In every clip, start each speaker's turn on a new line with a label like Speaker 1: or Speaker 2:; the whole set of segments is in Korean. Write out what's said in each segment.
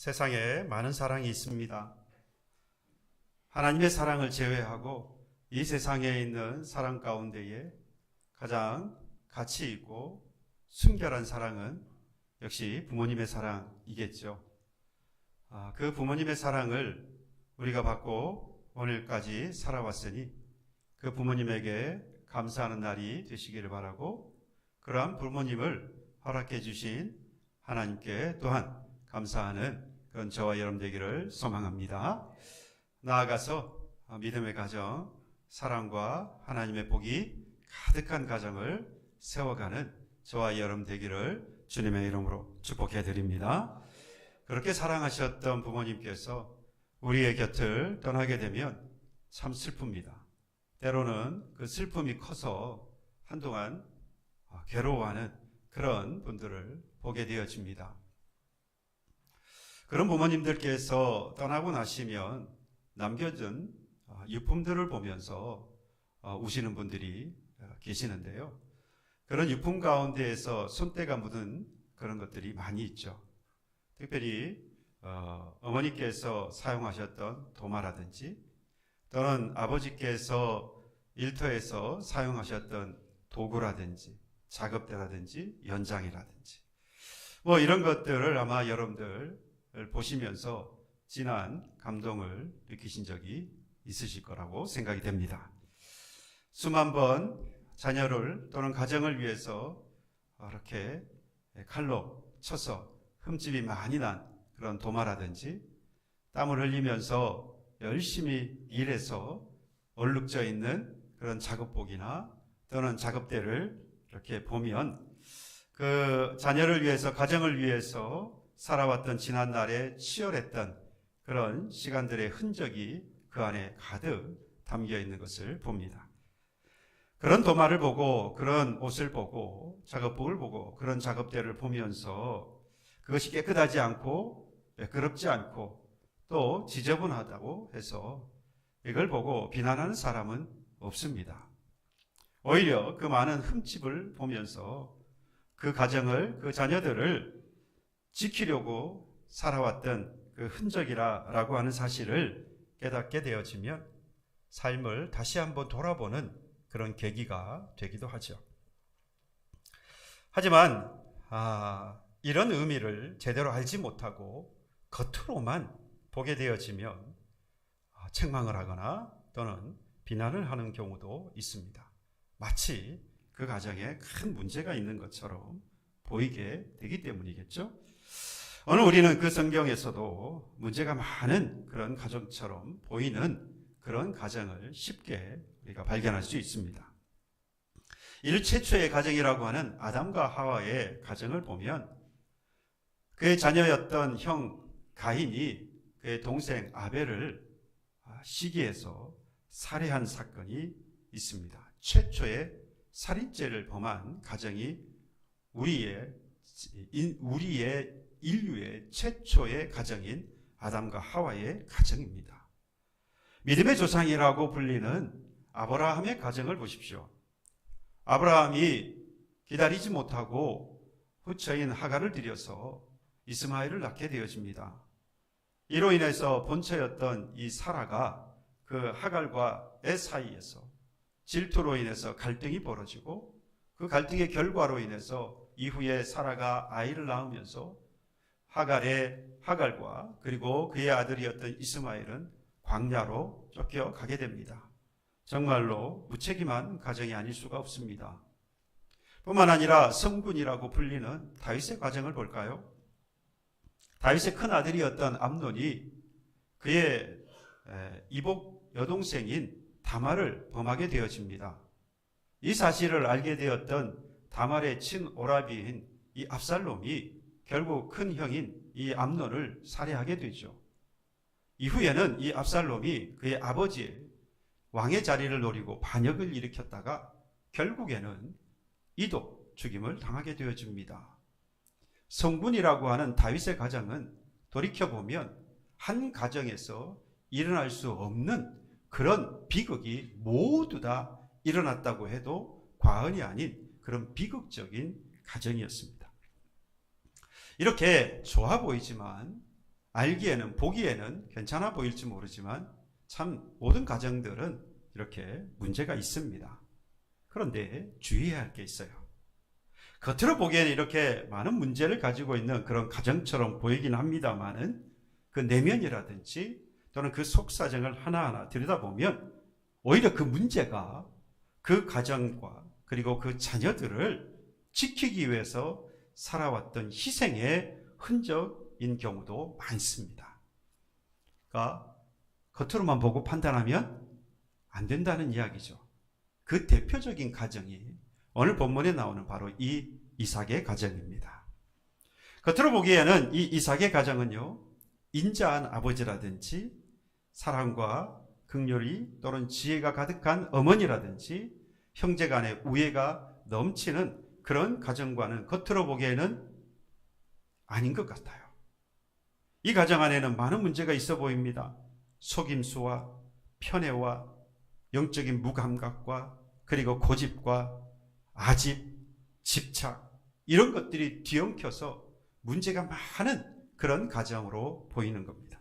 Speaker 1: 세상에 많은 사랑이 있습니다. 하나님의 사랑을 제외하고 이 세상에 있는 사랑 가운데에 가장 가치 있고 순결한 사랑은 역시 부모님의 사랑이겠죠. 그 부모님의 사랑을 우리가 받고 오늘까지 살아왔으니 그 부모님에게 감사하는 날이 되시기를 바라고, 그러한 부모님을 허락해 주신 하나님께 또한 감사하는 그런 저와 여러분 되기를 소망합니다. 나아가서 믿음의 가정, 사랑과 하나님의 복이 가득한 가정을 세워가는 저와 여러분 되기를 주님의 이름으로 축복해 드립니다. 그렇게 사랑하셨던 부모님께서 우리의 곁을 떠나게 되면 참 슬픕니다. 때로는 그 슬픔이 커서 한동안 괴로워하는 그런 분들을 보게 되어집니다. 그런 부모님들께서 떠나고 나시면 남겨진 유품들을 보면서 우시는 분들이 계시는데요. 그런 유품 가운데에서 손때가 묻은 그런 것들이 많이 있죠. 특별히 어머니께서 사용하셨던 도마라든지 또는 아버지께서 일터에서 사용하셨던 도구라든지 작업대라든지 연장이라든지 뭐 이런 것들을 아마 여러분들 보시면서 진한 감동을 느끼신 적이 있으실 거라고 생각이 됩니다. 수만 번 자녀를 또는 가정을 위해서 이렇게 칼로 쳐서 흠집이 많이 난 그런 도마라든지 땀을 흘리면서 열심히 일해서 얼룩져 있는 그런 작업복이나 또는 작업대를 이렇게 보면 그 자녀를 위해서 가정을 위해서 살아왔던 지난날에 치열했던 그런 시간들의 흔적이 그 안에 가득 담겨 있는 것을 봅니다. 그런 도마를 보고 그런 옷을 보고 작업복을 보고 그런 작업대를 보면서 그것이 깨끗하지 않고 매끄럽지 않고 또 지저분하다고 해서 이걸 보고 비난하는 사람은 없습니다. 오히려 그 많은 흠집을 보면서 그 가정을, 그 자녀들을 지키려고 살아왔던 그 흔적이라고 하는 사실을 깨닫게 되어지면 삶을 다시 한번 돌아보는 그런 계기가 되기도 하죠. 하지만 이런 의미를 제대로 알지 못하고 겉으로만 보게 되어지면 책망을 하거나 또는 비난을 하는 경우도 있습니다. 마치 그 가정에 큰 문제가 있는 것처럼 보이게 되기 때문이겠죠. 오늘 우리는 그 성경에서도 문제가 많은 그런 가정처럼 보이는 그런 가정을 쉽게 우리가 발견할 수 있습니다. 인류 최초의 가정이라고 하는 아담과 하와의 가정을 보면 그의 자녀였던 형 가인이 그의 동생 아벨을 시기해서 살해한 사건이 있습니다. 최초의 살인죄를 범한 가정이 우리의 인류의 최초의 가정인 아담과 하와의 가정입니다. 믿음의 조상이라고 불리는 아브라함의 가정을 보십시오. 아브라함이 기다리지 못하고 후처인 하갈을 들여서 이스마엘을 낳게 되어집니다. 이로 인해서 본처였던 이 사라가 그 하갈과 애 사이에서 질투로 인해서 갈등이 벌어지고 그 갈등의 결과로 인해서 이후에 사라가 아이를 낳으면서 하갈과 그리고 그의 아들이었던 이스마엘은 광야로 쫓겨가게 됩니다. 정말로 무책임한 가정이 아닐 수가 없습니다. 뿐만 아니라 성군이라고 불리는 다윗의 가정을 볼까요? 다윗의 큰 아들이었던 암논이 그의 이복 여동생인 다말을 범하게 되어집니다. 이 사실을 알게 되었던 다말의 친오라비인 이 압살롬이 결국 큰 형인 이 암논을 살해하게 되죠. 이후에는 이 압살롬이 그의 아버지의 왕의 자리를 노리고 반역을 일으켰다가 결국에는 이도 죽임을 당하게 되어집니다. 성군이라고 하는 다윗의 가정은 돌이켜보면 한 가정에서 일어날 수 없는 그런 비극이 모두 다 일어났다고 해도 과언이 아닌 그런 비극적인 가정이었습니다. 이렇게 좋아 보이지만 알기에는 보기에는 괜찮아 보일지 모르지만 참 모든 가정들은 이렇게 문제가 있습니다. 그런데 주의해야 할 게 있어요. 겉으로 보기에는 이렇게 많은 문제를 가지고 있는 그런 가정처럼 보이긴 합니다만은 그 내면이라든지 또는 그 속사정을 하나하나 들여다보면 오히려 그 문제가 그 가정과 그리고 그 자녀들을 지키기 위해서 살아왔던 희생의 흔적인 경우도 많습니다. 그러니까 겉으로만 보고 판단하면 안 된다는 이야기죠. 그 대표적인 가정이 오늘 본문에 나오는 바로 이 이삭의 가정입니다. 겉으로 보기에는 이 이삭의 가정은요, 인자한 아버지라든지 사랑과 긍휼이 또는 지혜가 가득한 어머니라든지 형제 간의 우애가 넘치는 그런 가정과는 겉으로 보기에는 아닌 것 같아요. 이 가정 안에는 많은 문제가 있어 보입니다. 속임수와 편애와 영적인 무감각과 그리고 고집과 아집 집착, 이런 것들이 뒤엉켜서 문제가 많은 그런 가정으로 보이는 겁니다.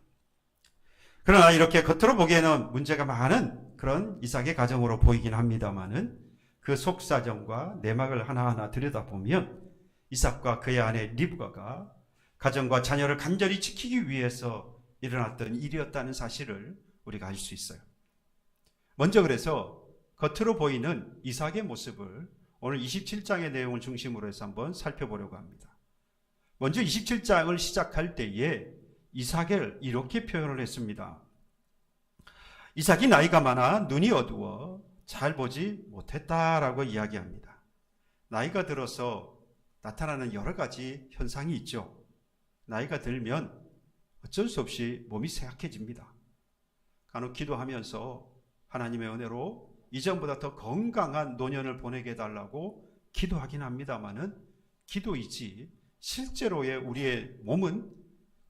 Speaker 1: 그러나 이렇게 겉으로 보기에는 문제가 많은 그런 이삭의 가정으로 보이긴 합니다만은 그 속사정과 내막을 하나하나 들여다보면 이삭과 그의 아내 리브가가 가정과 자녀를 간절히 지키기 위해서 일어났던 일이었다는 사실을 우리가 알 수 있어요. 먼저 그래서 겉으로 보이는 이삭의 모습을 오늘 27장의 내용을 중심으로 해서 한번 살펴보려고 합니다. 먼저 27장을 시작할 때에 이삭을 이렇게 표현을 했습니다. 이삭이 나이가 많아 눈이 어두워 잘 보지 못했다라고 이야기합니다. 나이가 들어서 나타나는 여러 가지 현상이 있죠. 나이가 들면 어쩔 수 없이 몸이 쇠약해집니다. 간혹 기도하면서 하나님의 은혜로 이전보다 더 건강한 노년을 보내게 해달라고 기도하긴 합니다만은 기도이지 실제로의 우리의 몸은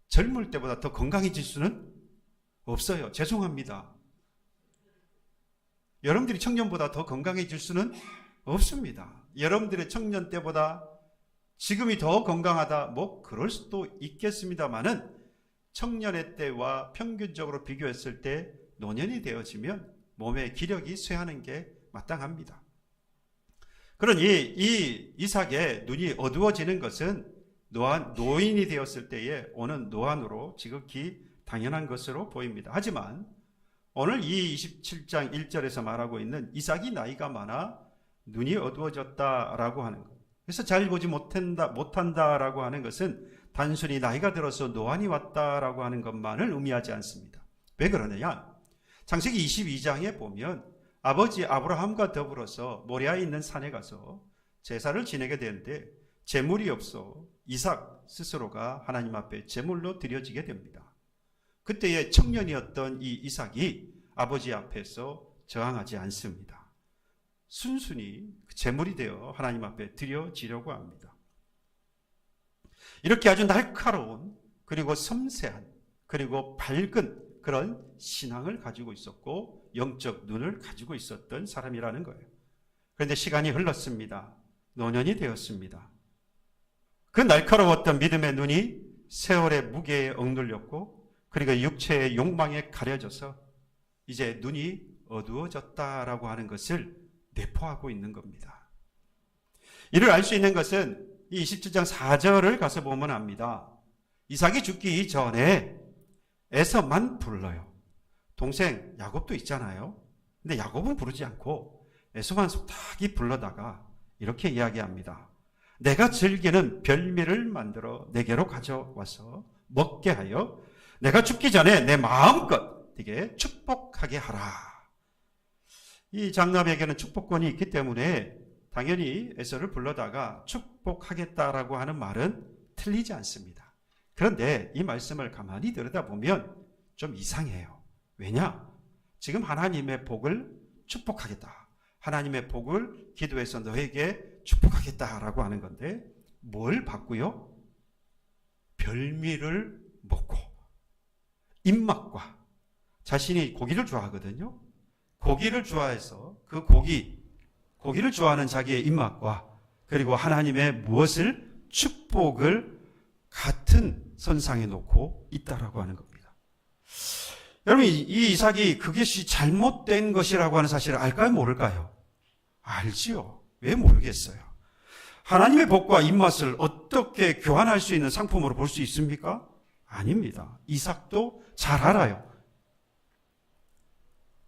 Speaker 1: 젊을 때보다 더 건강해질 수는 없어요. 죄송합니다. 여러분들이 청년보다 더 건강해질 수는 없습니다. 여러분들의 청년 때보다 지금이 더 건강하다, 뭐 그럴 수도 있겠습니다만은 청년의 때와 평균적으로 비교했을 때 노년이 되어지면 몸의 기력이 쇠하는 게 마땅합니다. 그러니 이 이삭의 눈이 어두워지는 것은 노인이 되었을 때에 오는 노안으로 지극히 당연한 것으로 보입니다. 하지만 오늘 이 27장 1절에서 말하고 있는 이삭이 나이가 많아 눈이 어두워졌다라고 하는 것, 그래서 잘 보지 못한다라고 하는 것은 단순히 나이가 들어서 노안이 왔다라고 하는 것만을 의미하지 않습니다. 왜 그러느냐? 창세기 22장에 보면 아버지 아브라함과 더불어서 모리아에 있는 산에 가서 제사를 지내게 되는데 제물이 없어 이삭 스스로가 하나님 앞에 제물로 드려지게 됩니다. 그때의 청년이었던 이 이삭이 아버지 앞에서 저항하지 않습니다. 순순히 제물이 되어 하나님 앞에 드려지려고 합니다. 이렇게 아주 날카로운 그리고 섬세한 그리고 밝은 그런 신앙을 가지고 있었고 영적 눈을 가지고 있었던 사람이라는 거예요. 그런데 시간이 흘렀습니다. 노년이 되었습니다. 그 날카로웠던 믿음의 눈이 세월의 무게에 억눌렸고 그리고 육체의 욕망에 가려져서 이제 눈이 어두워졌다라고 하는 것을 내포하고 있는 겁니다. 이를 알 수 있는 것은 이 27장 4절을 가서 보면 압니다. 이삭이 죽기 전에 에서만 불러요. 동생 야곱도 있잖아요. 근데 야곱은 부르지 않고 에서만 속닥이 불러다가 이렇게 이야기합니다. 내가 즐기는 별미를 만들어 내게로 가져와서 먹게 하여 내가 죽기 전에 내 마음껏 되게 축복하게 하라. 이 장남에게는 축복권이 있기 때문에 당연히 에서를 불러다가 축복하겠다라고 하는 말은 틀리지 않습니다. 그런데 이 말씀을 가만히 들여다보면 좀 이상해요. 왜냐? 지금 하나님의 복을 축복하겠다. 하나님의 복을 기도해서 너에게 축복하겠다라고 하는 건데 뭘 받고요? 별미를 먹고 입맛과 자신이 고기를 좋아하거든요. 고기를 좋아해서 그 고기를 좋아하는 자기의 입맛과 그리고 하나님의 무엇을 축복을 같은 선상에 놓고 있다라고 하는 겁니다. 여러분 이 이삭이 그것이 잘못된 것이라고 하는 사실을 알까요 모를까요? 알지요. 왜 모르겠어요? 하나님의 복과 입맛을 어떻게 교환할 수 있는 상품으로 볼 수 있습니까? 아닙니다. 이삭도 잘 알아요.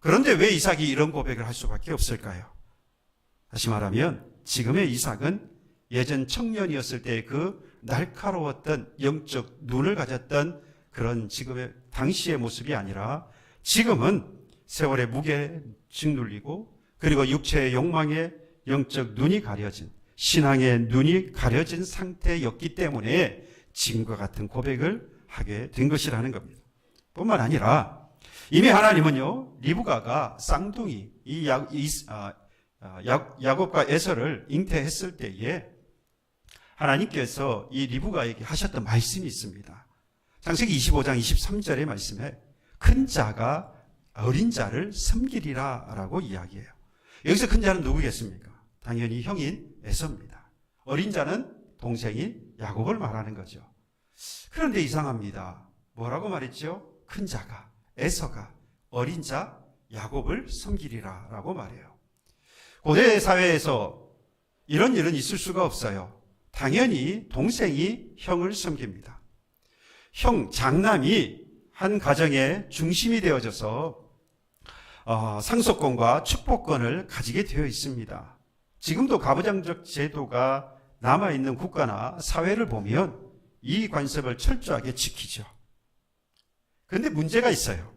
Speaker 1: 그런데 왜 이삭이 이런 고백을 할 수밖에 없을까요? 다시 말하면 지금의 이삭은 예전 청년이었을 때 그 날카로웠던 영적 눈을 가졌던 그런 지금의 당시의 모습이 아니라 지금은 세월의 무게에 짓눌리고 그리고 육체의 욕망에 영적 눈이 가려진 신앙의 눈이 가려진 상태였기 때문에 지금과 같은 고백을 하게 된 것이라는 겁니다. 뿐만 아니라 이미 하나님은요 리브가가 쌍둥이 야곱과 에서를 잉태했을 때에 하나님께서 이 리브가에게 하셨던 말씀이 있습니다. 창세기 25장 23절의 말씀에 큰 자가 어린 자를 섬기리라 라고 이야기해요. 여기서 큰 자는 누구겠습니까? 당연히 형인 에서입니다. 어린 자는 동생인 야곱을 말하는 거죠. 그런데 이상합니다. 뭐라고 말했죠? 큰 자가, 에서가 어린 자 야곱을 섬기리라 라고 말해요. 고대 사회에서 이런 일은 있을 수가 없어요. 당연히 동생이 형을 섬깁니다. 형, 장남이 한 가정의 중심이 되어져서 상속권과 축복권을 가지게 되어 있습니다. 지금도 가부장적 제도가 남아있는 국가나 사회를 보면 이 관습을 철저하게 지키죠. 그런데 문제가 있어요.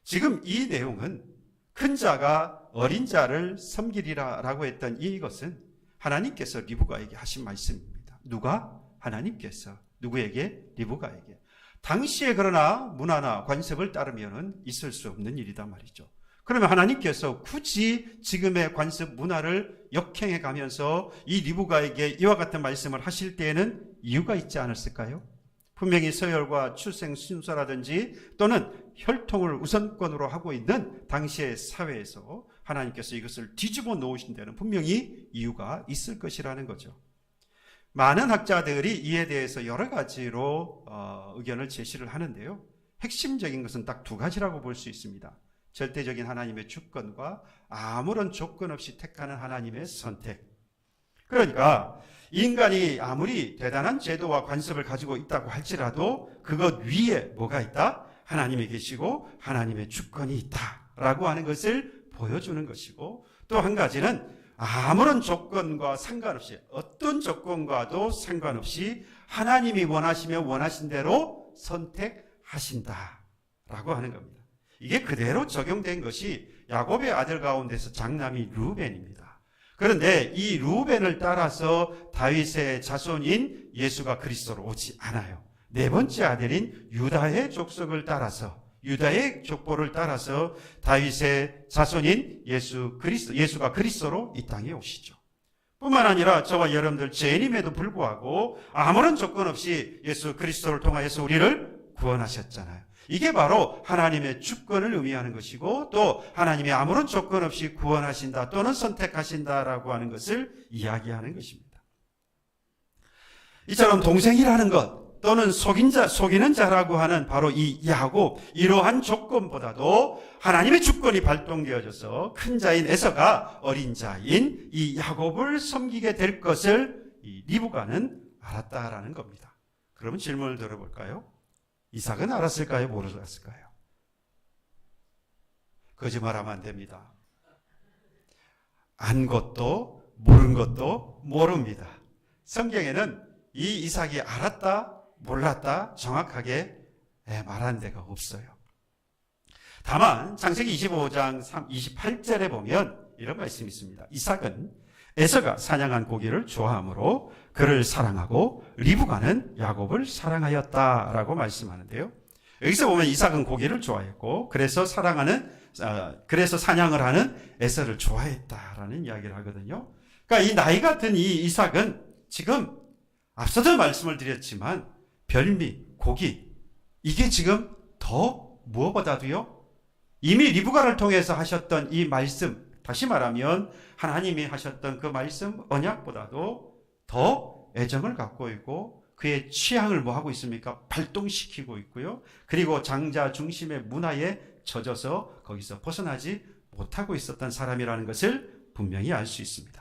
Speaker 1: 지금 이 내용은 큰 자가 어린 자를 섬기리라 라고 했던 이것은 하나님께서 리브가에게 하신 말씀입니다. 누가? 하나님께서. 누구에게? 리브가에게. 당시에 그러나 문화나 관습을 따르면 있을 수 없는 일이단 말이죠. 그러면 하나님께서 굳이 지금의 관습 문화를 역행해 가면서 이 리브가에게 이와 같은 말씀을 하실 때에는 이유가 있지 않았을까요? 분명히 서열과 출생 순서라든지 또는 혈통을 우선권으로 하고 있는 당시의 사회에서 하나님께서 이것을 뒤집어 놓으신 데는 분명히 이유가 있을 것이라는 거죠. 많은 학자들이 이에 대해서 여러 가지로 의견을 제시를 하는데요. 핵심적인 것은 딱 두 가지라고 볼 수 있습니다. 절대적인 하나님의 주권과 아무런 조건 없이 택하는 하나님의 선택. 그러니까 인간이 아무리 대단한 제도와 관습을 가지고 있다고 할지라도 그것 위에 뭐가 있다? 하나님이 계시고 하나님의 주권이 있다라고 하는 것을 보여주는 것이고, 또 한 가지는 아무런 조건과 상관없이, 어떤 조건과도 상관없이 하나님이 원하시면 원하신 대로 선택하신다라고 하는 겁니다. 이게 그대로 적용된 것이 야곱의 아들 가운데서 장남이 르우벤입니다. 그런데 이 르우벤을 따라서 다윗의 자손인 예수가 그리스도로 오지 않아요. 네 번째 아들인 유다의 족속을 따라서, 유다의 족보를 따라서 다윗의 자손인 예수가 그리스도로 이 땅에 오시죠. 뿐만 아니라 저와 여러분들 죄인임에도 불구하고 아무런 조건 없이 예수 그리스도를 통하여서 우리를 구원하셨잖아요. 이게 바로 하나님의 주권을 의미하는 것이고, 또 하나님이 아무런 조건 없이 구원하신다 또는 선택하신다라고 하는 것을 이야기하는 것입니다. 이처럼 동생이라는 것 또는 속이는 자라고 하는 바로 이 야곱, 이러한 조건보다도 하나님의 주권이 발동되어져서 큰 자인 에서가 어린 자인 이 야곱을 섬기게 될 것을 이 리브가는 알았다라는 겁니다. 그러면 질문을 들어볼까요? 이삭은 알았을까요? 모르었을까요? 거짓말하면 안 됩니다. 안 것도 모른 것도 모릅니다. 성경에는 이 이삭이 알았다, 몰랐다 정확하게 말한 데가 없어요. 다만 창세기 25장 28절에 보면 이런 말씀이 있습니다. 이삭은 에서가 사냥한 고기를 좋아하므로 그를 사랑하고 리브가는 야곱을 사랑하였다라고 말씀하는데요. 여기서 보면 이삭은 고기를 좋아했고 그래서 사냥을 하는 에서를 좋아했다라는 이야기를 하거든요. 그러니까 이 나이 같은 이 이삭은 지금 앞서도 말씀을 드렸지만 별미, 고기, 이게 지금 더 무엇보다도요, 이미 리브가를 통해서 하셨던 이 말씀, 다시 말하면 하나님이 하셨던 그 말씀 언약보다도 더 애정을 갖고 있고 그의 취향을 뭐 하고 있습니까? 발동시키고 있고요. 그리고 장자 중심의 문화에 젖어서 거기서 벗어나지 못하고 있었던 사람이라는 것을 분명히 알 수 있습니다.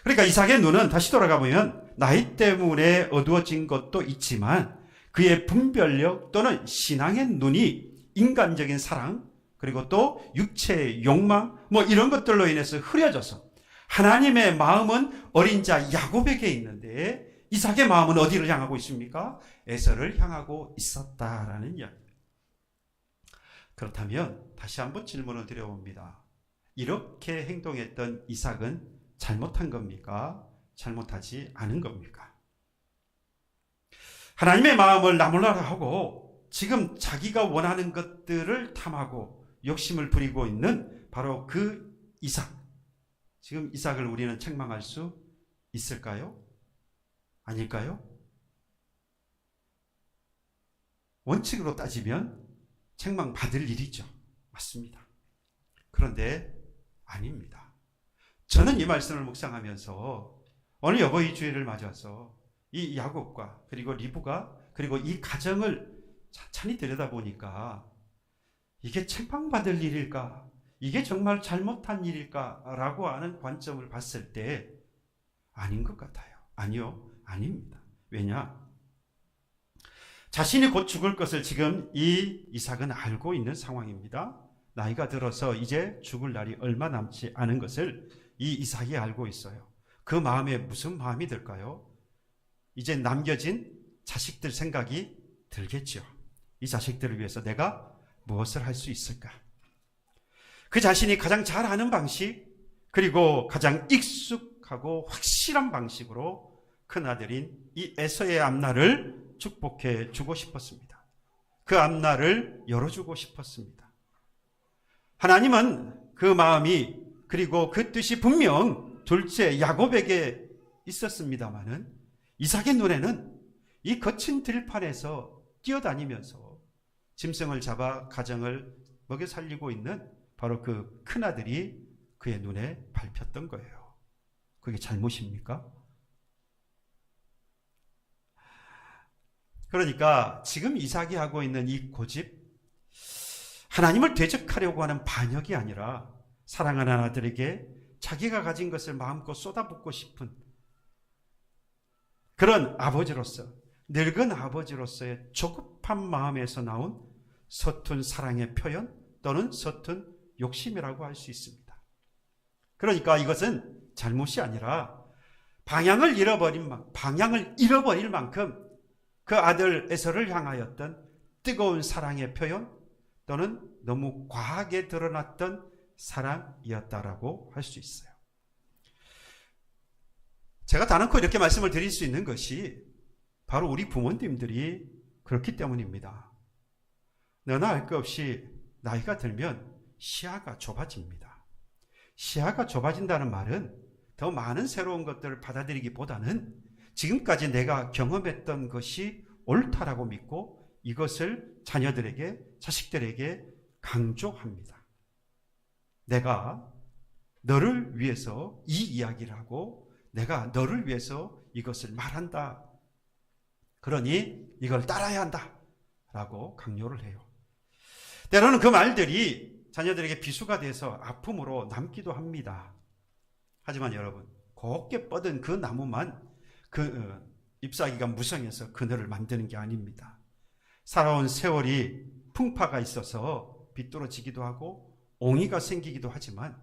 Speaker 1: 그러니까 이삭의 눈은 다시 돌아가 보면 나이 때문에 어두워진 것도 있지만 그의 분별력 또는 신앙의 눈이 인간적인 사랑, 그리고 또 육체의 욕망 이런 것들로 인해서 흐려져서 하나님의 마음은 어린 자 야곱에게 있는데 이삭의 마음은 어디를 향하고 있습니까? 에서를 향하고 있었다라는 이야기입니다. 그렇다면 다시 한번 질문을 드려봅니다. 이렇게 행동했던 이삭은 잘못한 겁니까? 잘못하지 않은 겁니까? 하나님의 마음을 나몰라라 하고 지금 자기가 원하는 것들을 탐하고 욕심을 부리고 있는 바로 그 이삭. 지금 이삭을 우리는 책망할 수 있을까요? 아닐까요? 원칙으로 따지면 책망받을 일이죠. 맞습니다. 그런데 아닙니다. 저는 이 말씀을 묵상하면서 오늘 여보의 주일을 맞아서 이 야곱과 그리고 리브가 그리고 이 가정을 찬찬히 들여다보니까 이게 책망받을 일일까? 이게 정말 잘못한 일일까? 라고 하는 관점을 봤을 때 아닌 것 같아요. 아니요, 아닙니다. 왜냐? 자신이 곧 죽을 것을 지금 이 이삭은 알고 있는 상황입니다. 나이가 들어서 이제 죽을 날이 얼마 남지 않은 것을 이 이삭이 알고 있어요. 그 마음에 무슨 마음이 들까요? 이제 남겨진 자식들 생각이 들겠죠. 이 자식들을 위해서 내가 무엇을 할 수 있을까? 그 자신이 가장 잘 아는 방식, 그리고 가장 익숙하고 확실한 방식으로 큰아들인 이 에서의 앞날을 축복해 주고 싶었습니다. 그 앞날을 열어주고 싶었습니다. 하나님은 그 마음이 그리고 그 뜻이 분명 둘째 야곱에게 있었습니다마는 이삭의 눈에는 이 거친 들판에서 뛰어다니면서 짐승을 잡아 가정을 먹여 살리고 있는 바로 그 큰아들이 그의 눈에 밟혔던 거예요. 그게 잘못입니까? 그러니까 지금 이삭이 하고 있는 이 고집, 하나님을 대적하려고 하는 반역이 아니라 사랑하는 아들에게 자기가 가진 것을 마음껏 쏟아붓고 싶은 그런 아버지로서, 늙은 아버지로서의 조급한 마음에서 나온 서툰 사랑의 표현 또는 서툰 욕심이라고 할 수 있습니다. 그러니까 이것은 잘못이 아니라 방향을 잃어버릴 만큼 그 아들 에서를 향하였던 뜨거운 사랑의 표현 또는 너무 과하게 드러났던 사랑이었다라고 할 수 있어요. 제가 단언코 이렇게 말씀을 드릴 수 있는 것이 바로 우리 부모님들이 그렇기 때문입니다. 너나 할 것 없이 나이가 들면 시야가 좁아집니다. 시야가 좁아진다는 말은 더 많은 새로운 것들을 받아들이기보다는 지금까지 내가 경험했던 것이 옳다라고 믿고 이것을 자녀들에게, 자식들에게 강조합니다. 내가 너를 위해서 이 이야기를 하고 내가 너를 위해서 이것을 말한다. 그러니 이걸 따라야 한다. 라고 강요를 해요. 때로는 그 말들이 자녀들에게 비수가 돼서 아픔으로 남기도 합니다. 하지만 여러분, 곱게 뻗은 그 나무만 그 잎사귀가 무성해서 그늘을 만드는 게 아닙니다. 살아온 세월이 풍파가 있어서 비뚤어지기도 하고 옹이가 생기기도 하지만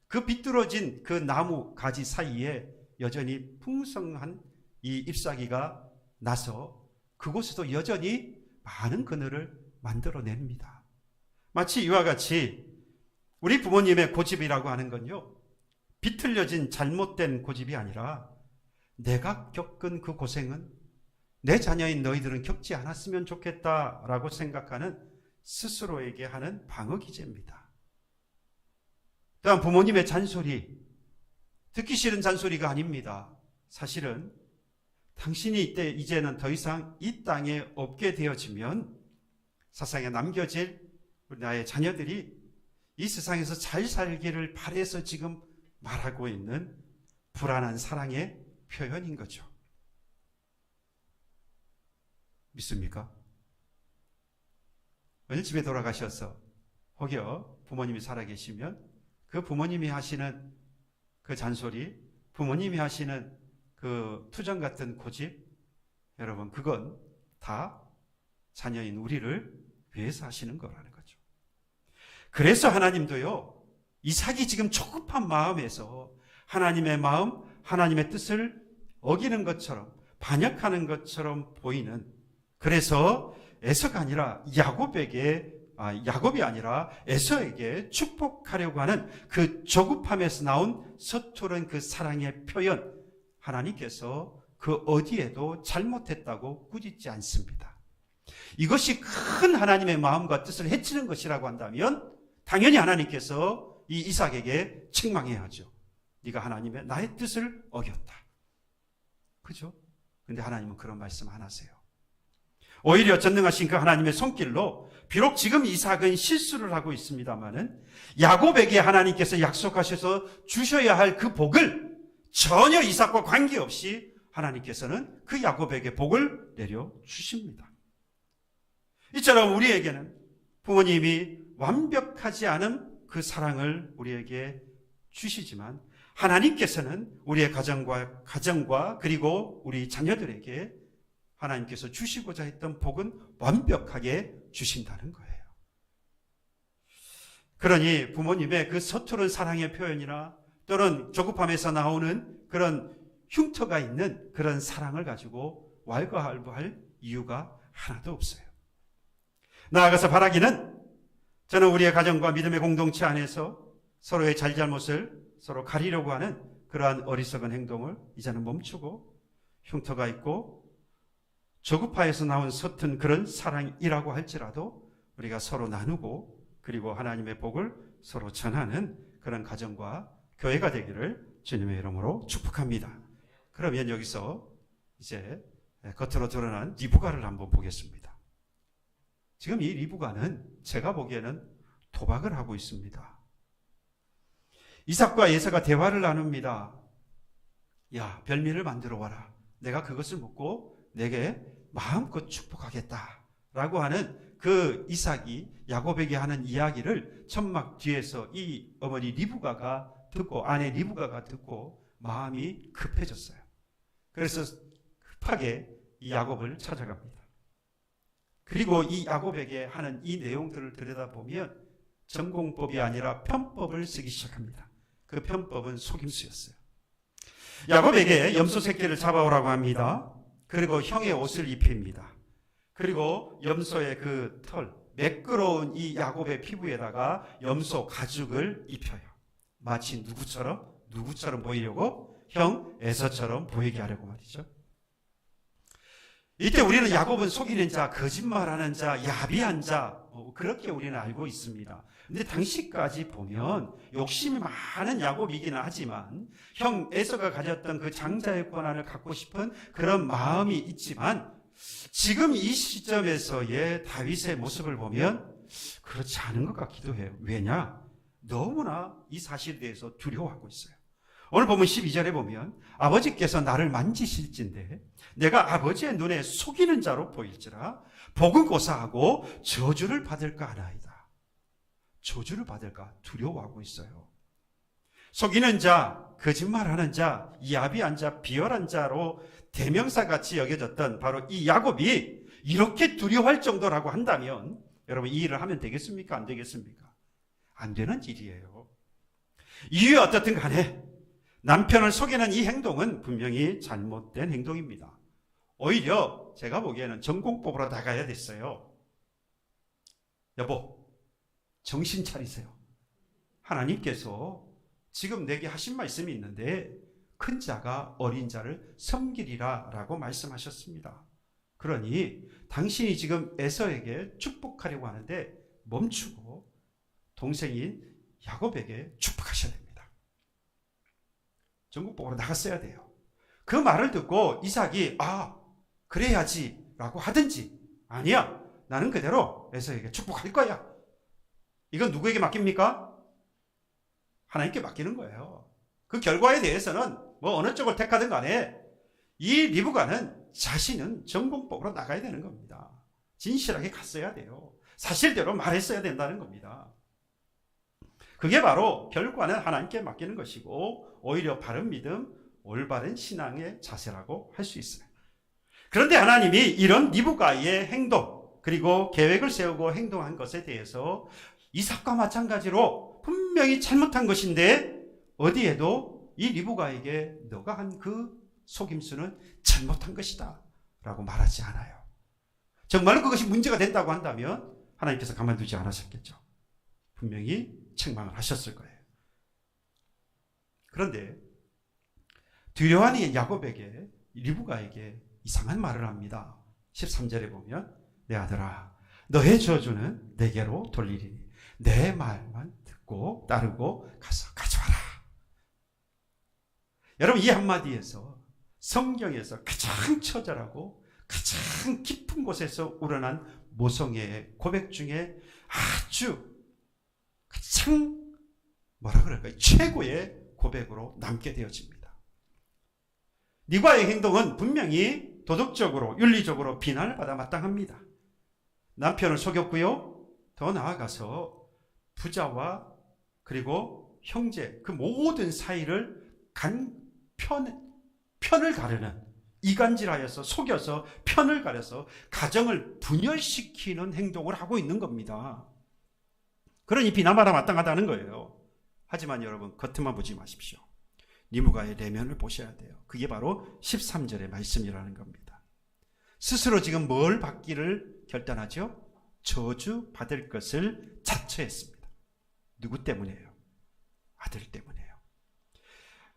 Speaker 1: 그 비뚤어진 그 나무 가지 사이에 여전히 풍성한 이 잎사귀가 나서 그곳에도 여전히 많은 그늘을 만들어냅니다. 마치 이와 같이 우리 부모님의 고집이라고 하는 건요, 비틀려진 잘못된 고집이 아니라 내가 겪은 그 고생은 내 자녀인 너희들은 겪지 않았으면 좋겠다라고 생각하는 스스로에게 하는 방어기제입니다. 또한 부모님의 잔소리, 듣기 싫은 잔소리가 아닙니다. 사실은 당신이 이제는 더 이상 이 땅에 없게 되어지면 세상에 남겨질 우리 나의 자녀들이 이 세상에서 잘 살기를 바라서 지금 말하고 있는 불안한 사랑의 표현인 거죠. 믿습니까? 어느 집에 돌아가셔서 혹여 부모님이 살아계시면 그 부모님이 하시는 그 잔소리, 부모님이 하시는 그 투정 같은 고집, 여러분 그건 다 자녀인 우리를 위해서 하시는 거라는 거죠. 그래서 하나님도요, 이삭이 지금 조급한 마음에서 하나님의 마음, 하나님의 뜻을 어기는 것처럼 반역하는 것처럼 보이는, 그래서 에서가 아니라 야곱이 아니라 에서에게 축복하려고 하는 그 조급함에서 나온 서투른 그 사랑의 표현, 하나님께서 그 어디에도 잘못했다고 꾸짖지 않습니다. 이것이 큰 하나님의 마음과 뜻을 해치는 것이라고 한다면 당연히 하나님께서 이 이삭에게 책망해야 하죠. 네가 하나님의 나의 뜻을 어겼다. 그죠? 근데 하나님은 그런 말씀 안 하세요. 오히려 전능하신 그 하나님의 손길로 비록 지금 이삭은 실수를 하고 있습니다마는 야곱에게 하나님께서 약속하셔서 주셔야 할 그 복을 전혀 이삭과 관계없이 하나님께서는 그 야곱에게 복을 내려주십니다. 이처럼 우리에게는 부모님이 완벽하지 않은 그 사랑을 우리에게 주시지만 하나님께서는 우리의 가정과 그리고 우리 자녀들에게 하나님께서 주시고자 했던 복은 완벽하게 주신다는 거예요. 그러니 부모님의 그 서투른 사랑의 표현이나 또는 조급함에서 나오는 그런 흉터가 있는 그런 사랑을 가지고 왈가왈부할 이유가 하나도 없어요. 나아가서 바라기는 저는 우리의 가정과 믿음의 공동체 안에서 서로의 잘잘못을 서로 가리려고 하는 그러한 어리석은 행동을 이제는 멈추고 흉터가 있고 조급하에서 나온 서툰 그런 사랑이라고 할지라도 우리가 서로 나누고 그리고 하나님의 복을 서로 전하는 그런 가정과 교회가 되기를 주님의 이름으로 축복합니다. 그러면 여기서 이제 겉으로 드러난 리브가를 한번 보겠습니다. 지금 이 리브가는 제가 보기에는 도박을 하고 있습니다. 이삭과 에사가 대화를 나눕니다. 야, 별미를 만들어 와라. 내가 그것을 먹고 내게 마음껏 축복하겠다 라고 하는 그 이삭이 야곱에게 하는 이야기를 천막 뒤에서 이 어머니 리브가가 듣고 아내 리브가가 듣고 마음이 급해졌어요. 그래서 급하게 이 야곱을 찾아갑니다. 그리고 이 야곱에게 하는 이 내용들을 들여다보면 전공법이 아니라 편법을 쓰기 시작합니다. 그 편법은 속임수였어요. 야곱에게 염소 새끼를 잡아오라고 합니다. 그리고 형의 옷을 입힙니다. 그리고 염소의 그 털, 매끄러운 이 야곱의 피부에다가 염소 가죽을 입혀요. 마치 누구처럼 보이려고? 형 에서처럼 보이게 하려고 말이죠. 이때 우리는 야곱은 속이는 자, 거짓말하는 자, 야비한 자, 그렇게 우리는 알고 있습니다. 근데 당시까지 보면 욕심이 많은 야곱이기는 하지만 형 에서가 가졌던 그 장자의 권한을 갖고 싶은 그런 마음이 있지만 지금 이 시점에서의 다윗의 모습을 보면 그렇지 않은 것 같기도 해요. 왜냐? 너무나 이 사실에 대해서 두려워하고 있어요. 오늘 보면 12절에 보면 아버지께서 나를 만지실진데 내가 아버지의 눈에 속이는 자로 보일지라 복은 고사하고 저주를 받을까 하나이다. 저주를 받을까 두려워하고 있어요. 속이는 자, 거짓말하는 자, 야비한 자, 비열한 자로 대명사같이 여겨졌던 바로 이 야곱이 이렇게 두려워할 정도라고 한다면 여러분 이 일을 하면 되겠습니까? 안 되겠습니까? 안 되는 일이에요. 이유에 어떻든 간에 남편을 속이는 이 행동은 분명히 잘못된 행동입니다. 오히려 제가 보기에는 전공법으로 나가야 됐어요. 여보, 정신 차리세요. 하나님께서 지금 내게 하신 말씀이 있는데 큰 자가 어린 자를 섬기리라 라고 말씀하셨습니다. 그러니 당신이 지금 에서에게 축복하려고 하는데 멈추고 동생인 야곱에게 축복하셔야 됩니다. 전국복으로 나갔어야 돼요. 그 말을 듣고 이삭이 그래야지 라고 하든지 아니야, 나는 그대로 에서에게 축복할 거야. 이건 누구에게 맡깁니까? 하나님께 맡기는 거예요. 그 결과에 대해서는 뭐 어느 쪽을 택하든 간에 이 리브가는 자신은 전공법으로 나가야 되는 겁니다. 진실하게 갔어야 돼요. 사실대로 말했어야 된다는 겁니다. 그게 바로 결과는 하나님께 맡기는 것이고 오히려 바른 믿음, 올바른 신앙의 자세라고 할 수 있어요. 그런데 하나님이 이런 리브가의 행동 그리고 계획을 세우고 행동한 것에 대해서 이삭과 마찬가지로 분명히 잘못한 것인데 어디에도 이 리브가에게 너가 한 그 속임수는 잘못한 것이다 라고 말하지 않아요. 정말로 그것이 문제가 된다고 한다면 하나님께서 가만두지 않으셨겠죠. 분명히 책망을 하셨을 거예요. 그런데 두려워하는 야곱에게 리브가에게 이상한 말을 합니다. 13절에 보면 내 아들아 너의 저주는 내게로 돌리리니 내 말만 듣고 따르고 가서 가져와라. 여러분 이 한마디에서 성경에서 가장 처절하고 가장 깊은 곳에서 우러난 모성애의 고백 중에 아주 가장 뭐라 그럴까요? 최고의 고백으로 남게 되어집니다. 네가의 행동은 분명히 도덕적으로 윤리적으로 비난을 받아 마땅합니다. 남편을 속였고요. 더 나아가서 부자와 그리고 형제 그 모든 사이를 편을 가르는, 이간질하여서 속여서 편을 가려서 가정을 분열시키는 행동을 하고 있는 겁니다. 그러니 비난받아 마땅하다는 거예요. 하지만 여러분, 겉만 보지 마십시오. 니무가의 내면을 보셔야 돼요. 그게 바로 13절의 말씀이라는 겁니다. 스스로 지금 뭘 받기를 결단하죠? 저주 받을 것을 자처했습니다. 누구 때문이에요? 아들 때문이에요.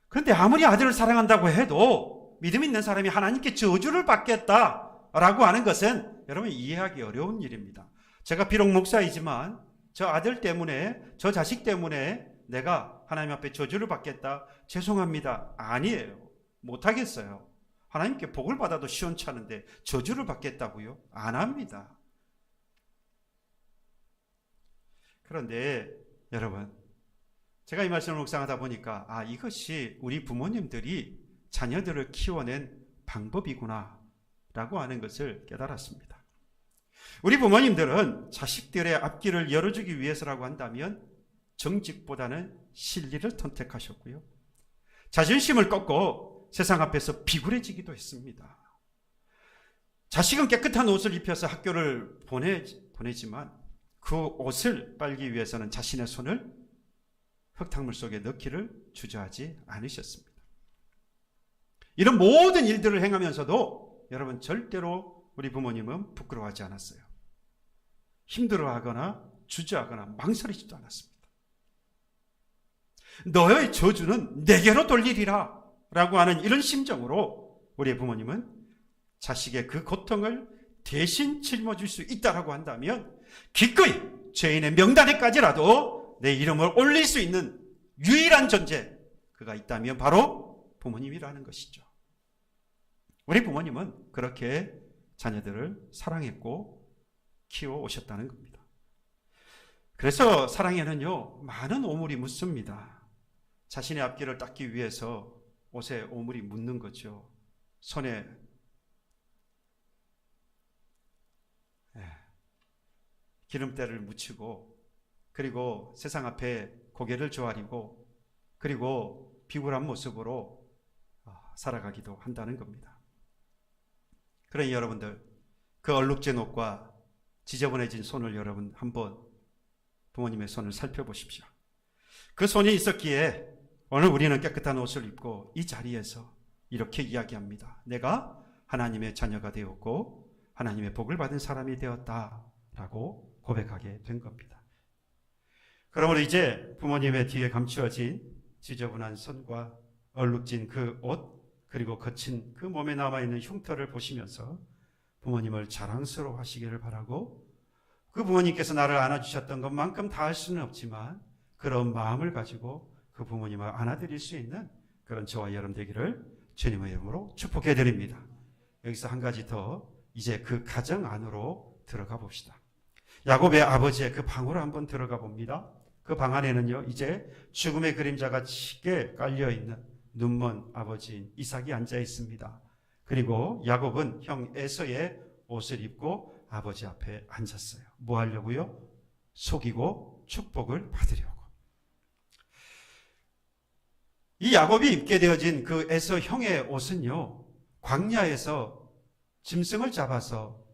Speaker 1: 그런데 아무리 아들을 사랑한다고 해도 믿음 있는 사람이 하나님께 저주를 받겠다라고 하는 것은 여러분 이해하기 어려운 일입니다. 제가 비록 목사이지만 저 아들 때문에, 저 자식 때문에 내가 하나님 앞에 저주를 받겠다? 죄송합니다. 아니에요. 못하겠어요. 하나님께 복을 받아도 시원찮은데 저주를 받겠다고요? 안 합니다. 그런데 여러분, 제가 이 말씀을 묵상하다 보니까 이것이 우리 부모님들이 자녀들을 키워낸 방법이구나 라고 하는 것을 깨달았습니다. 우리 부모님들은 자식들의 앞길을 열어주기 위해서라고 한다면 정직보다는 실리를 선택하셨고요. 자존심을 꺾고 세상 앞에서 비굴해지기도 했습니다. 자식은 깨끗한 옷을 입혀서 학교를 보내지만 그 옷을 빨기 위해서는 자신의 손을 흙탕물 속에 넣기를 주저하지 않으셨습니다. 이런 모든 일들을 행하면서도 여러분 절대로 우리 부모님은 부끄러워하지 않았어요. 힘들어하거나 주저하거나 망설이지도 않았습니다. 너의 저주는 내게로 돌리리라 라고 하는 이런 심정으로 우리의 부모님은 자식의 그 고통을 대신 짊어질 수 있다라고 한다면 기꺼이 죄인의 명단에까지라도 내 이름을 올릴 수 있는 유일한 존재, 그가 있다면 바로 부모님이라는 것이죠. 우리 부모님은 그렇게 자녀들을 사랑했고 키워오셨다는 겁니다. 그래서 사랑에는요, 많은 오물이 묻습니다. 자신의 앞길을 닦기 위해서 옷에 오물이 묻는 거죠. 손에 기름때를 묻히고, 그리고 세상 앞에 고개를 조아리고, 그리고 비굴한 모습으로 살아가기도 한다는 겁니다. 그러니 여러분들, 그 얼룩진 옷과 지저분해진 손을 여러분 한번 부모님의 손을 살펴보십시오. 그 손이 있었기에 오늘 우리는 깨끗한 옷을 입고 이 자리에서 이렇게 이야기합니다. 내가 하나님의 자녀가 되었고 하나님의 복을 받은 사람이 되었다라고 고백하게 된 겁니다. 그러므로 이제 부모님의 뒤에 감추어진 지저분한 손과 얼룩진 그 옷, 그리고 거친 그 몸에 남아있는 흉터를 보시면서 부모님을 자랑스러워 하시기를 바라고, 그 부모님께서 나를 안아주셨던 것만큼 다 할 수는 없지만 그런 마음을 가지고 그 부모님을 안아드릴 수 있는 그런 저와 여러분 되기를 주님의 이름으로 축복해 드립니다. 여기서 한 가지 더, 이제 그 가정 안으로 들어가 봅시다. 야곱의 아버지의 그 방으로 한번 들어가 봅니다. 그 방 안에는요, 이제 죽음의 그림자가 짙게 깔려있는 눈먼 아버지인 이삭이 앉아 있습니다. 그리고 야곱은 형 에서의 옷을 입고 아버지 앞에 앉았어요. 뭐 하려고요? 속이고 축복을 받으려고. 이 야곱이 입게 되어진 그 에서 형의 옷은요, 광야에서 짐승을 잡아서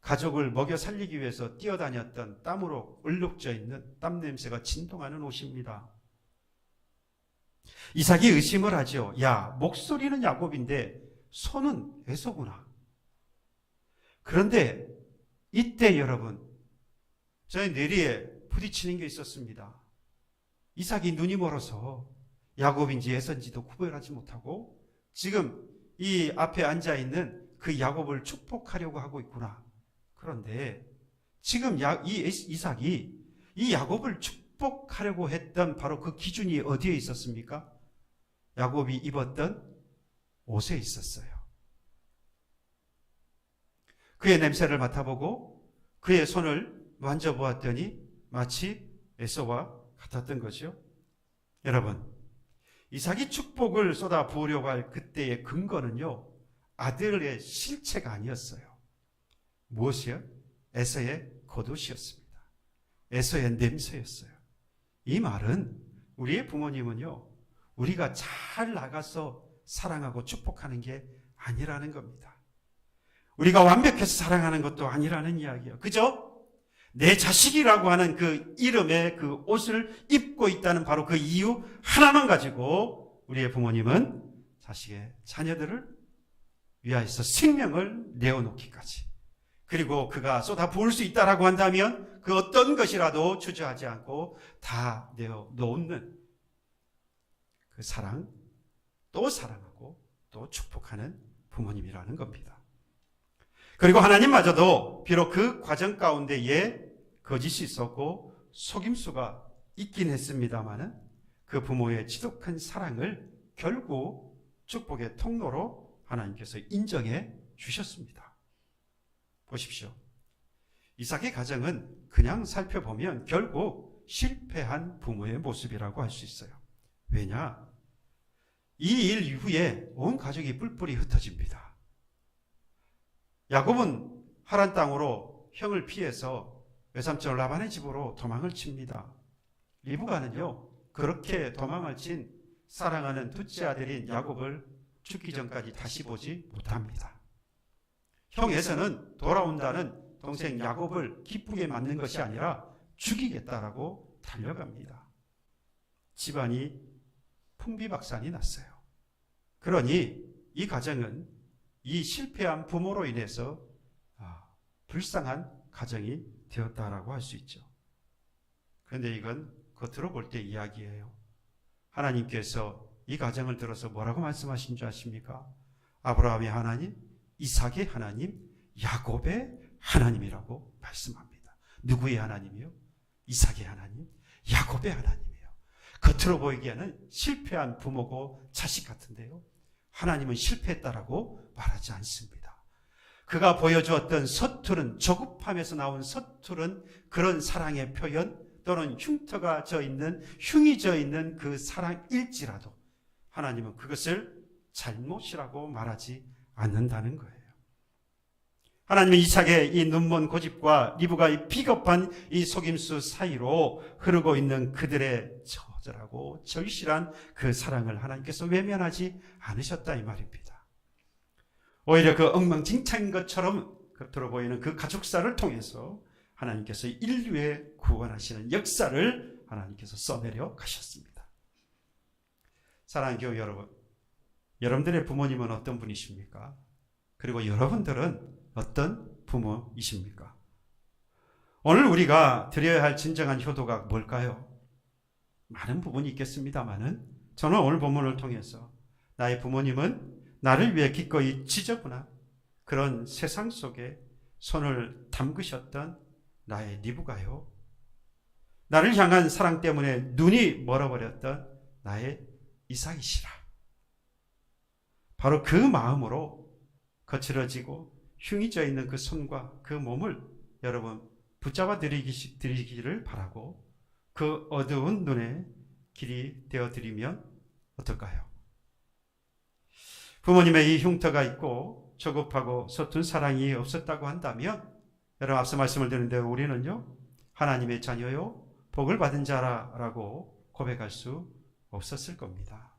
Speaker 1: 가족을 먹여 살리기 위해서 뛰어다녔던 땀으로 얼룩져 있는 땀 냄새가 진동하는 옷입니다. 이삭이 의심을 하죠. 야, 목소리는 야곱인데 손은 에서구나. 그런데 이때 여러분, 저의 뇌리에 부딪히는 게 있었습니다. 이삭이 눈이 멀어서 야곱인지 에서인지도 구별하지 못하고 지금 이 앞에 앉아있는 그 야곱을 축복하려고 하고 있구나. 그런데 지금 이 이삭이 이 야곱을 축복하려고 했던 바로 그 기준이 어디에 있었습니까? 야곱이 입었던 옷에 있었어요. 그의 냄새를 맡아보고 그의 손을 만져보았더니 마치 에서와 같았던 거죠. 여러분, 이삭이 축복을 쏟아 부으려고 할 그때의 근거는요, 아들의 실체가 아니었어요. 무엇이요? 에서의 겉옷이었습니다. 에서의 냄새였어요. 이 말은 우리의 부모님은요, 우리가 잘 나가서 사랑하고 축복하는 게 아니라는 겁니다. 우리가 완벽해서 사랑하는 것도 아니라는 이야기예요. 그죠? 내 자식이라고 하는 그 이름의 그 옷을 입고 있다는 바로 그 이유 하나만 가지고 우리의 부모님은 자식의 자녀들을 위하여서 생명을 내어놓기까지, 그리고 그가 쏟아 부을 수 있다라고 한다면 그 어떤 것이라도 주저하지 않고 다 내어놓는 그 사랑, 또 사랑하고 또 축복하는 부모님이라는 겁니다. 그리고 하나님마저도 비록 그 과정 가운데에 거짓이 있었고 속임수가 있긴 했습니다마는 그 부모의 지독한 사랑을 결국 축복의 통로로 하나님께서 인정해 주셨습니다. 보십시오. 이삭의 가정은 그냥 살펴보면 결국 실패한 부모의 모습이라고 할 수 있어요. 왜냐? 이 일 이후에 온 가족이 뿔뿔이 흩어집니다. 야곱은 하란 땅으로 형을 피해서 외삼촌 라반의 집으로 도망을 칩니다. 리브가는요, 그렇게 도망을 친 사랑하는 둘째 아들인 야곱을 죽기 전까지 다시 보지 못합니다. 형 에서는 돌아온다는 동생 야곱을 기쁘게 맞는 것이 아니라 죽이겠다라고 달려갑니다. 집안이 풍비박산이 났어요. 그러니 이 가정은 이 실패한 부모로 인해서 불쌍한 가정이 되었다라고 할 수 있죠. 그런데 이건 겉으로 볼 때 이야기예요. 하나님께서 이 가정을 들어서 뭐라고 말씀하신 줄 아십니까? 아브라함의 하나님, 이삭의 하나님, 야곱의 하나님이라고 말씀합니다. 누구의 하나님이요? 이삭의 하나님, 야곱의 하나님이에요. 겉으로 보이기에는 실패한 부모고 자식 같은데요, 하나님은 실패했다라고 말하지 않습니다. 그가 보여주었던 서투른, 조급함에서 나온 서투른 그런 사랑의 표현, 또는 흉터가 져 있는, 흉이 져 있는 그 사랑일지라도 하나님은 그것을 잘못이라고 말하지 않는다는 거예요. 하나님은 이삭의 이 눈먼 고집과 리브가의 비겁한 이 속임수 사이로 흐르고 있는 그들의 처절하고 절실한 그 사랑을 하나님께서 외면하지 않으셨다 이 말입니다. 오히려 그 엉망진창인 것처럼 겉으로 보이는 그 가족사를 통해서 하나님께서 인류에 구원하시는 역사를 하나님께서 써내려 가셨습니다. 사랑하는 교회 여러분, 여러분들의 부모님은 어떤 분이십니까? 그리고 여러분들은 어떤 부모이십니까? 오늘 우리가 드려야 할 진정한 효도가 뭘까요? 많은 부분이 있겠습니다만은 저는 오늘 본문을 통해서 나의 부모님은 나를 위해 기꺼이 지저분한 그런 세상 속에 손을 담그셨던 나의 리브가요, 나를 향한 사랑 때문에 눈이 멀어버렸던 나의 이삭이시라. 바로 그 마음으로 거칠어지고 흉이 져 있는 그 손과 그 몸을 여러분 붙잡아 드리기를 바라고 그 어두운 눈에 길이 되어드리면 어떨까요? 부모님의 이 흉터가 있고 조급하고 서툰 사랑이 없었다고 한다면 여러분 앞서 말씀을 드렸는데 우리는요, 하나님의 자녀요 복을 받은 자라고 고백할 수 없었을 겁니다.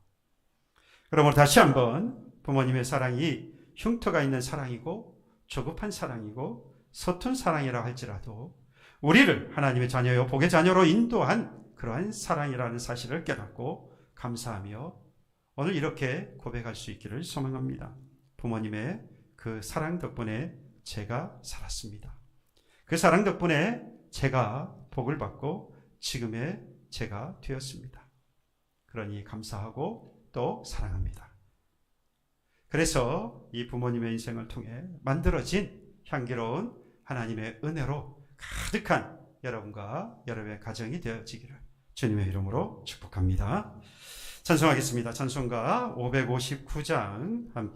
Speaker 1: 그러므로 다시 한번 부모님의 사랑이 흉터가 있는 사랑이고 조급한 사랑이고 서툰 사랑이라 할지라도 우리를 하나님의 자녀요 복의 자녀로 인도한 그러한 사랑이라는 사실을 깨닫고 감사하며 오늘 이렇게 고백할 수 있기를 소망합니다. 부모님의 그 사랑 덕분에 제가 살았습니다. 그 사랑 덕분에 제가 복을 받고 지금의 제가 되었습니다. 그러니 감사하고 또 사랑합니다. 그래서 이 부모님의 인생을 통해 만들어진 향기로운 하나님의 은혜로 가득한 여러분과 여러분의 가정이 되어지기를 주님의 이름으로 축복합니다. 찬송하겠습니다. 찬송가 559장 함께